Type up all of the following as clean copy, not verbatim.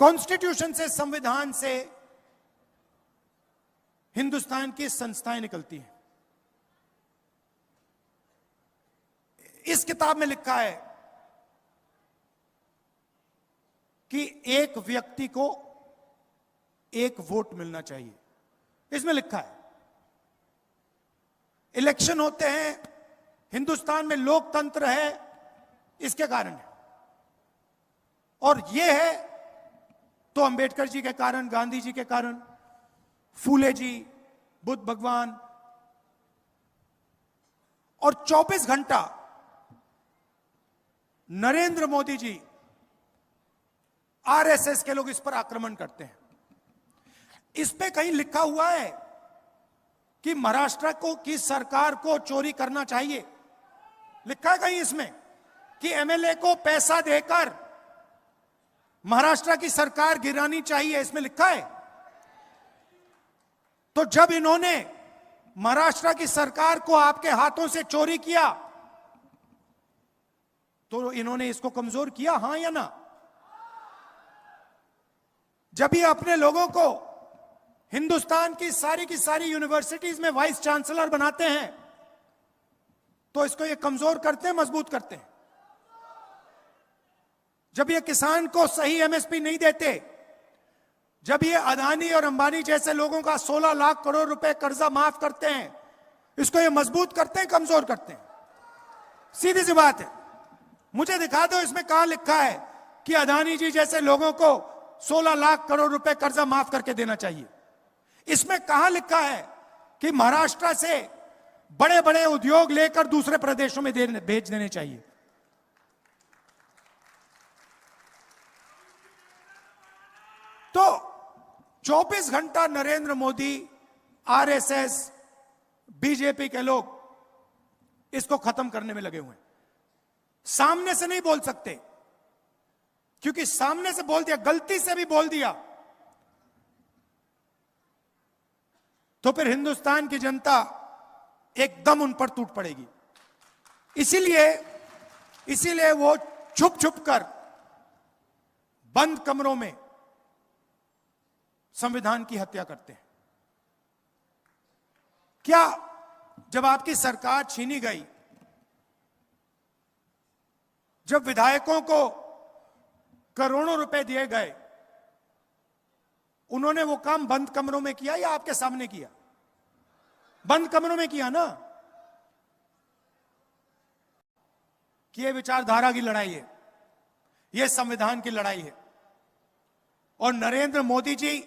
Constitution से, संविधान से हिंदुस्तान की संस्थाएं निकलती हैं। इस किताब में लिखा है कि एक व्यक्ति को एक वोट मिलना चाहिए। इसमें लिखा है इलेक्शन होते हैं, हिंदुस्तान में लोकतंत्र है, इसके कारण है। और यह है तो अंबेडकर जी के कारण, गांधी जी के कारण, फूले जी, बुद्ध भगवान। और 24 घंटा नरेंद्र मोदी जी, आरएसएस के लोग इस पर आक्रमण करते हैं। इस पे कहीं लिखा हुआ है कि महाराष्ट्र को की सरकार को चोरी करना चाहिए? लिखा है कहीं इसमें कि एमएलए को पैसा देकर महाराष्ट्र की सरकार गिरानी चाहिए? इसमें लिखा है? तो जब इन्होंने महाराष्ट्र की सरकार को आपके हाथों से चोरी किया तो इन्होंने इसको कमजोर किया, हां या ना? जब ये अपने लोगों को हिंदुस्तान की सारी यूनिवर्सिटीज में वाइस चांसलर बनाते हैं तो इसको ये कमजोर करते हैं, मजबूत करते हैं? जब ये किसान को सही एमएसपी नहीं देते, जब ये अदानी और अंबानी जैसे लोगों का 16 लाख करोड़ रुपए कर्जा माफ करते हैं, इसको ये मजबूत करते हैं, कमजोर करते हैं? सीधी सी बात है। मुझे दिखा दो इसमें कहां लिखा है कि अदानी जी जैसे लोगों को 16 लाख करोड़ रुपए कर्जा माफ करके देना चाहिए? इसमें कहां लिखा है कि महाराष्ट्र से बड़े बड़े उद्योग लेकर दूसरे प्रदेशों में भेज देने चाहिए? तो 24 घंटा नरेंद्र मोदी, आरएसएस, बीजेपी के लोग इसको खत्म करने में लगे हुए हैं। सामने से नहीं बोल सकते, क्योंकि सामने से बोल दिया, गलती से भी बोल दिया तो फिर हिंदुस्तान की जनता एकदम उन पर टूट पड़ेगी। इसीलिए वो छुप छुप कर बंद कमरों में संविधान की हत्या करते हैं। क्या जब आपकी सरकार छीनी गई, जब विधायकों को करोड़ों रुपए दिए गए, उन्होंने वो काम बंद कमरों में किया या आपके सामने किया? बंद कमरों में किया ना। कि ये विचारधारा की लड़ाई है, ये संविधान की लड़ाई है। और नरेंद्र मोदी जी,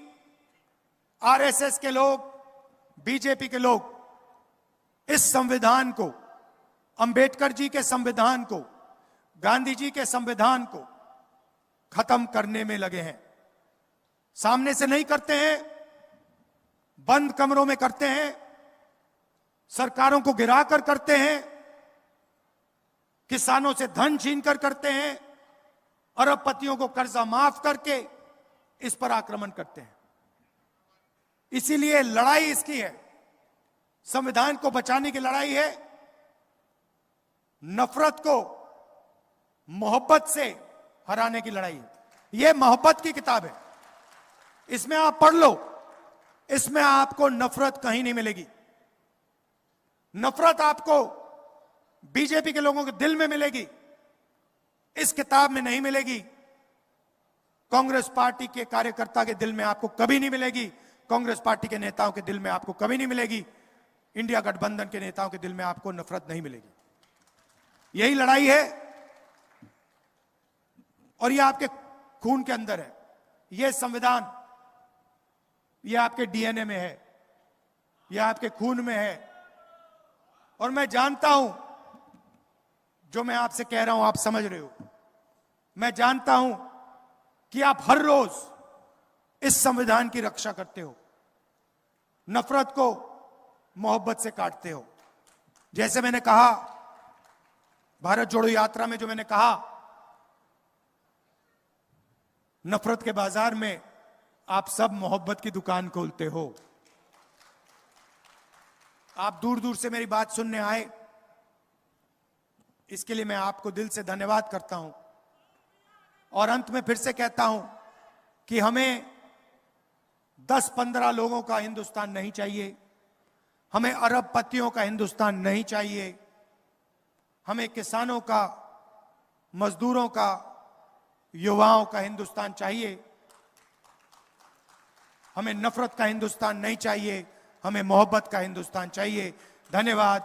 आरएसएस के लोग, बीजेपी के लोग इस संविधान को, अंबेडकर जी के संविधान को, गांधी जी के संविधान को खत्म करने में लगे हैं। सामने से नहीं करते हैं, बंद कमरों में करते हैं, सरकारों को गिराकर करते हैं, किसानों से धन छीनकर करते हैं, अरबपतियों को कर्जा माफ करके इस पर आक्रमण करते हैं। इसीलिए लड़ाई इसकी है, संविधान को बचाने की लड़ाई है, नफरत को मोहब्बत से हराने की लड़ाई है। यह मोहब्बत की किताब है, इसमें आप पढ़ लो, इसमें आपको नफरत कहीं नहीं मिलेगी। नफरत आपको बीजेपी के लोगों के दिल में मिलेगी, इस किताब में नहीं मिलेगी। कांग्रेस पार्टी के कार्यकर्ता के दिल में आपको कभी नहीं मिलेगी, कांग्रेस पार्टी के नेताओं के दिल में आपको कभी नहीं मिलेगी, इंडिया गठबंधन के नेताओं के दिल में आपको नफरत नहीं मिलेगी। यही लड़ाई है और यह आपके खून के अंदर है। यह संविधान, यह आपके डीएनए में है, यह आपके खून में है। और मैं जानता हूं, जो मैं आपसे कह रहा हूं आप समझ रहे हो। मैं जानता हूं कि आप हर रोज इस संविधान की रक्षा करते हो, नफरत को मोहब्बत से काटते हो। जैसे मैंने कहा भारत जोड़ो यात्रा में, जो मैंने कहा, नफरत के बाजार में आप सब मोहब्बत की दुकान खोलते हो। आप दूर दूर से मेरी बात सुनने आए, इसके लिए मैं आपको दिल से धन्यवाद करता हूं। और अंत में फिर से कहता हूं कि हमें 10-15 लोगों का हिंदुस्तान नहीं चाहिए, हमें अरबपतियों का हिंदुस्तान नहीं चाहिए, हमें किसानों का, मजदूरों का, युवाओं का हिंदुस्तान चाहिए। हमें नफरत का हिंदुस्तान नहीं चाहिए, हमें मोहब्बत का हिंदुस्तान चाहिए। धन्यवाद।